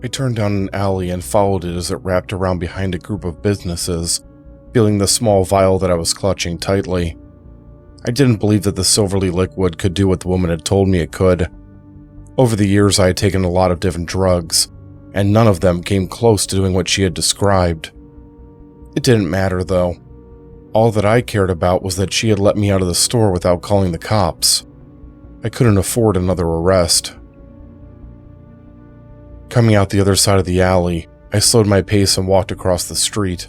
I turned down an alley and followed it as it wrapped around behind a group of businesses, feeling the small vial that I was clutching tightly. I didn't believe that the silvery liquid could do what the woman had told me it could. Over the years, I had taken a lot of different drugs, and none of them came close to doing what she had described. It didn't matter, though. All that I cared about was that she had let me out of the store without calling the cops. I couldn't afford another arrest. Coming out the other side of the alley, I slowed my pace and walked across the street.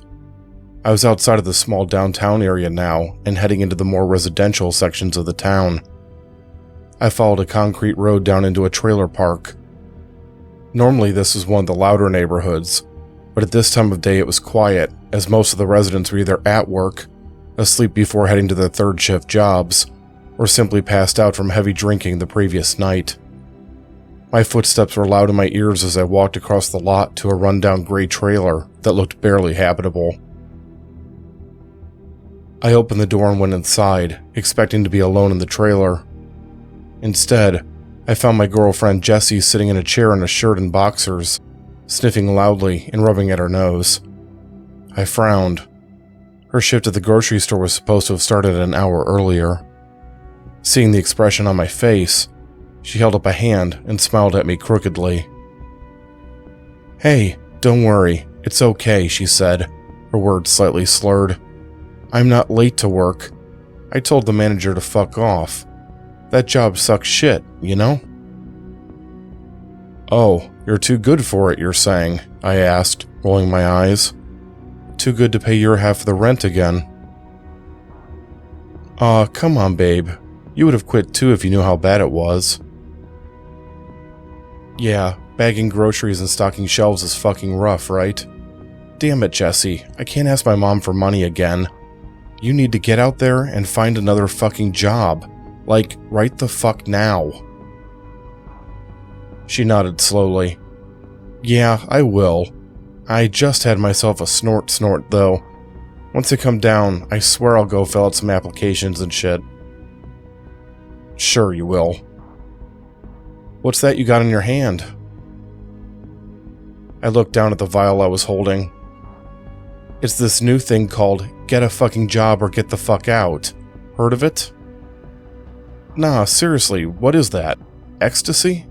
I was outside of the small downtown area now and heading into the more residential sections of the town. I followed a concrete road down into a trailer park. Normally this was one of the louder neighborhoods, but at this time of day it was quiet, as most of the residents were either at work, asleep before heading to their third shift jobs, or simply passed out from heavy drinking the previous night. My footsteps were loud in my ears as I walked across the lot to a rundown gray trailer that looked barely habitable. I opened the door and went inside, expecting to be alone in the trailer. Instead, I found my girlfriend Jessie sitting in a chair in a shirt and boxers, sniffing loudly and rubbing at her nose. I frowned. Her shift at the grocery store was supposed to have started an hour earlier. Seeing the expression on my face, she held up a hand and smiled at me crookedly. "Hey, don't worry, it's okay," she said, her words slightly slurred. "I'm not late to work. I told the manager to fuck off. That job sucks shit, you know?" "Oh, you're too good for it, you're saying?" I asked, rolling my eyes. "Too good to pay your half of the rent again?" "Aw, come on, babe. You would have quit too if you knew how bad it was." "Yeah, bagging groceries and stocking shelves is fucking rough, right? Damn it, Jessie, I can't ask my mom for money again. You need to get out there and find another fucking job. Like, right the fuck now." She nodded slowly. "Yeah, I will. I just had myself a snort though. Once I come down, I swear I'll go fill out some applications and shit." "Sure you will." "What's that you got in your hand?" I looked down at the vial I was holding. "It's this new thing called get a fucking job or get the fuck out. Heard of it?" "Nah, seriously, what is that? Ecstasy?"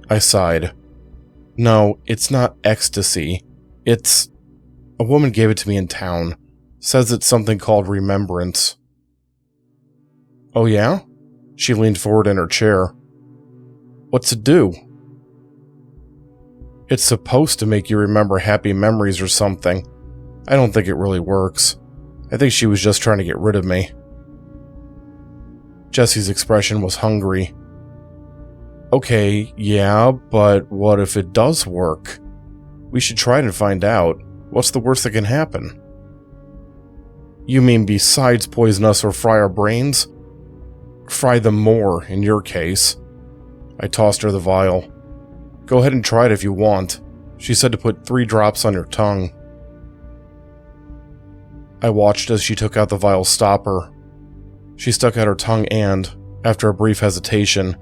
I sighed. "No, it's not ecstasy. It's... A woman gave it to me in town. Says it's something called remembrance." "Oh yeah?" She leaned forward in her chair. "What's it do?" "It's supposed to make you remember happy memories or something. I don't think it really works. I think she was just trying to get rid of me." Jessie's expression was hungry. "Okay, yeah, but what if it does work? We should try it and find out. What's the worst that can happen?" "You mean besides poison us or fry our brains?" "Fry them more, in your case." I tossed her the vial. "Go ahead and try it if you want. She said to put 3 drops on your tongue." I watched as she took out the vial stopper. She stuck out her tongue and, after a brief hesitation,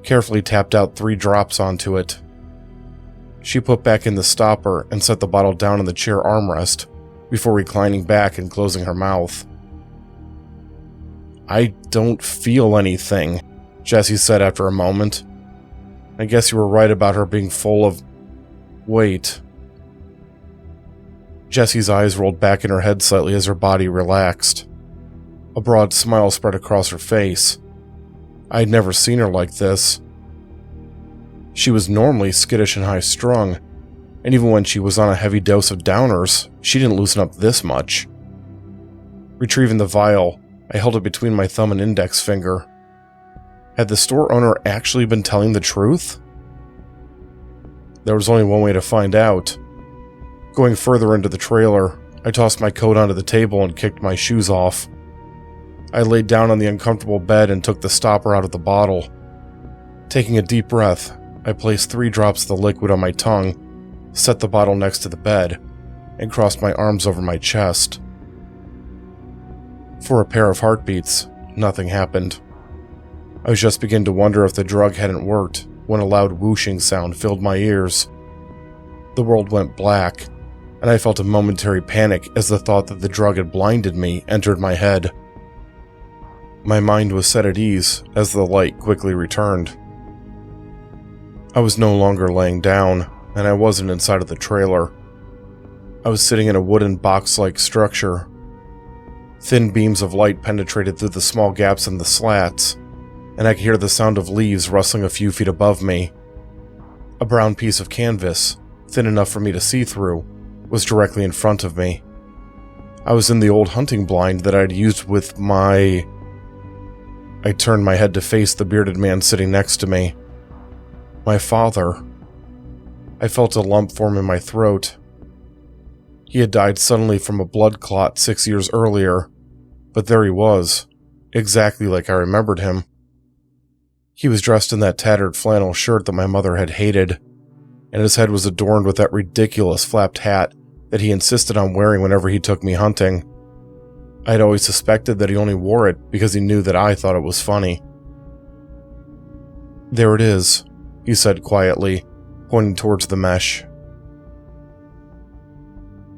carefully tapped out 3 drops onto it. She put back in the stopper and set the bottle down on the chair armrest before reclining back and closing her mouth. "I don't feel anything," Jessie said after a moment. "I guess you were right about her being full of... Wait." Jessie's eyes rolled back in her head slightly as her body relaxed. A broad smile spread across her face. I had never seen her like this. She was normally skittish and high-strung, and even when she was on a heavy dose of downers, she didn't loosen up this much. Retrieving the vial, I held it between my thumb and index finger. Had the store owner actually been telling the truth? There was only one way to find out. Going further into the trailer, I tossed my coat onto the table and kicked my shoes off. I laid down on the uncomfortable bed and took the stopper out of the bottle. Taking a deep breath, I placed 3 drops of the liquid on my tongue, set the bottle next to the bed, and crossed my arms over my chest. For a pair of heartbeats, nothing happened. I was just beginning to wonder if the drug hadn't worked when a loud whooshing sound filled my ears. The world went black, and I felt a momentary panic as the thought that the drug had blinded me entered my head. My mind was set at ease as the light quickly returned. I was no longer laying down, and I wasn't inside of the trailer. I was sitting in a wooden box-like structure. Thin beams of light penetrated through the small gaps in the slats, and I could hear the sound of leaves rustling a few feet above me. A brown piece of canvas, thin enough for me to see through, was directly in front of me. I was in the old hunting blind that I'd used with my... I turned my head to face the bearded man sitting next to me. My father. I felt a lump form in my throat. He had died suddenly from a blood clot 6 years earlier, but there he was, exactly like I remembered him. He was dressed in that tattered flannel shirt that my mother had hated, and his head was adorned with that ridiculous flapped hat that he insisted on wearing whenever he took me hunting. I had always suspected that he only wore it because he knew that I thought it was funny. "There it is," he said quietly, pointing towards the mesh.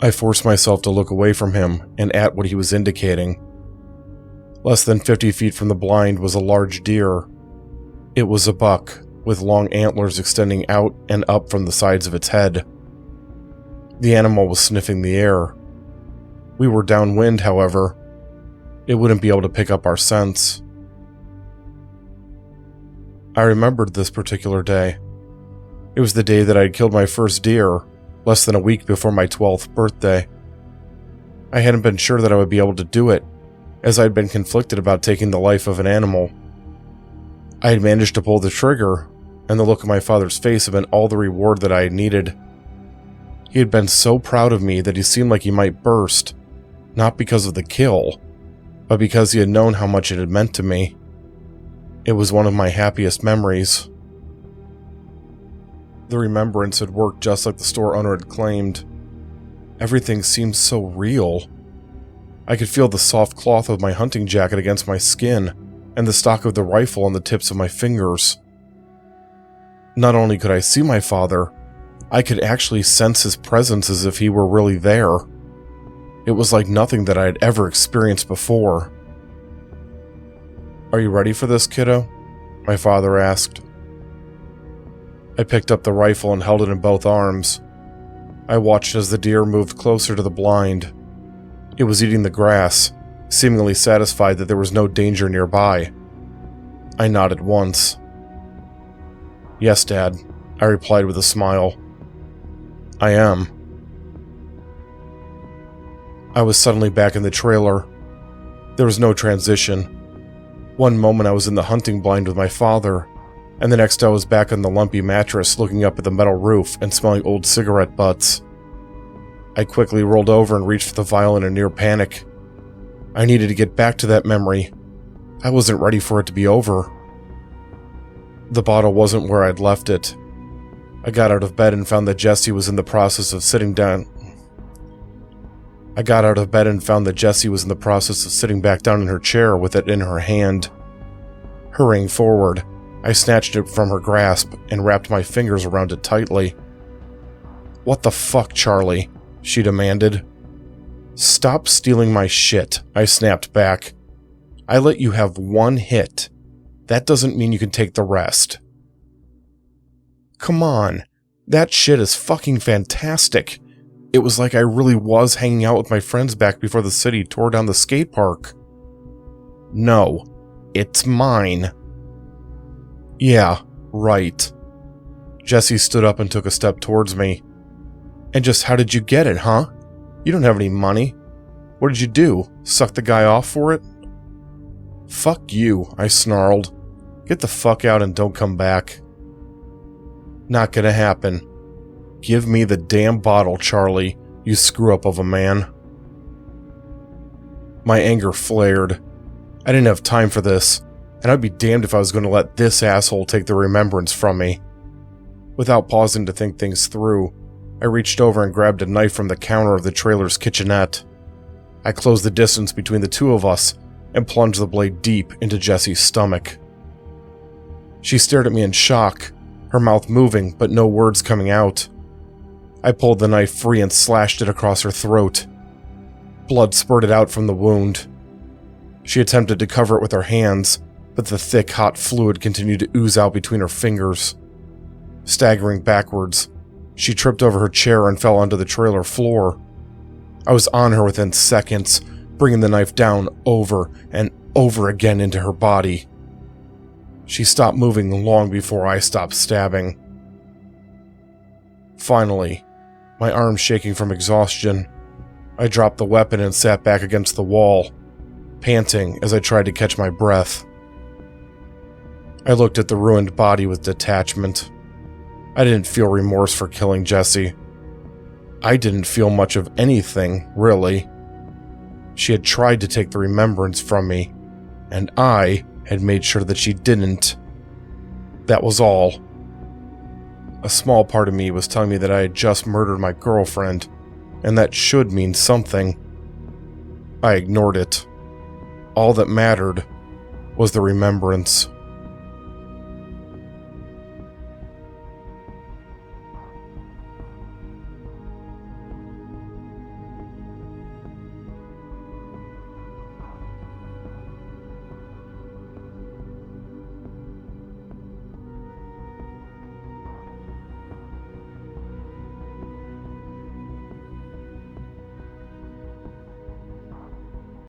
I forced myself to look away from him and at what he was indicating. Less than 50 feet from the blind was a large deer. It was a buck, with long antlers extending out and up from the sides of its head. The animal was sniffing the air. We were downwind, however. It wouldn't be able to pick up our scents. I remembered this particular day. It was the day that I had killed my first deer, less than a week before my 12th birthday. I hadn't been sure that I would be able to do it, as I had been conflicted about taking the life of an animal. I had managed to pull the trigger, and the look on my father's face had been all the reward that I had needed. He had been so proud of me that he seemed like he might burst, not because of the kill, but because he had known how much it had meant to me. It was one of my happiest memories. The remembrance had worked just like the store owner had claimed. Everything seemed so real. I could feel the soft cloth of my hunting jacket against my skin, and the stock of the rifle on the tips of my fingers. Not only could I see my father, I could actually sense his presence as if he were really there. It was like nothing that I had ever experienced before. "Are you ready for this, kiddo?" my father asked. I picked up the rifle and held it in both arms. I watched as the deer moved closer to the blind. It was eating the grass, seemingly satisfied that there was no danger nearby. I nodded once. "Yes, Dad," I replied with a smile. "I am." I was suddenly back in the trailer. There was no transition. One moment I was in the hunting blind with my father, and the next I was back on the lumpy mattress looking up at the metal roof and smelling old cigarette butts. I quickly rolled over and reached for the vial in a near panic. I needed to get back to that memory. I wasn't ready for it to be over. The bottle wasn't where I'd left it. I got out of bed and found that Jessie was in the process of sitting back down in her chair with it in her hand. Hurrying forward, I snatched it from her grasp and wrapped my fingers around it tightly. "What the fuck, Charlie?" she demanded. "Stop stealing my shit," I snapped back. "I let you have one hit. That doesn't mean you can take the rest." "Come on, that shit is fucking fantastic. It was like I really was hanging out with my friends back before the city tore down the skate park." "No, it's mine." "Yeah, right." Jessie stood up and took a step towards me. "And just how did you get it, huh? You don't have any money. What did you do? Suck the guy off for it?" "Fuck you," I snarled. "Get the fuck out and don't come back." "Not gonna happen. Give me the damn bottle, Charlie, you screw-up of a man." My anger flared. I didn't have time for this, and I'd be damned if I was going to let this asshole take the remembrance from me. Without pausing to think things through, I reached over and grabbed a knife from the counter of the trailer's kitchenette. I closed the distance between the two of us and plunged the blade deep into Jessie's stomach. She stared at me in shock, her mouth moving but no words coming out. I pulled the knife free and slashed it across her throat. Blood spurted out from the wound. She attempted to cover it with her hands, but the thick, hot fluid continued to ooze out between her fingers. Staggering backwards, she tripped over her chair and fell onto the trailer floor. I was on her within seconds, bringing the knife down over and over again into her body. She stopped moving long before I stopped stabbing. Finally, my arms shaking from exhaustion, I dropped the weapon and sat back against the wall, panting as I tried to catch my breath. I looked at the ruined body with detachment. I didn't feel remorse for killing Jessie. I didn't feel much of anything, really. She had tried to take the remembrance from me, and I had made sure that she didn't. That was all. A small part of me was telling me that I had just murdered my girlfriend, and that should mean something. I ignored it. All that mattered was the remembrance.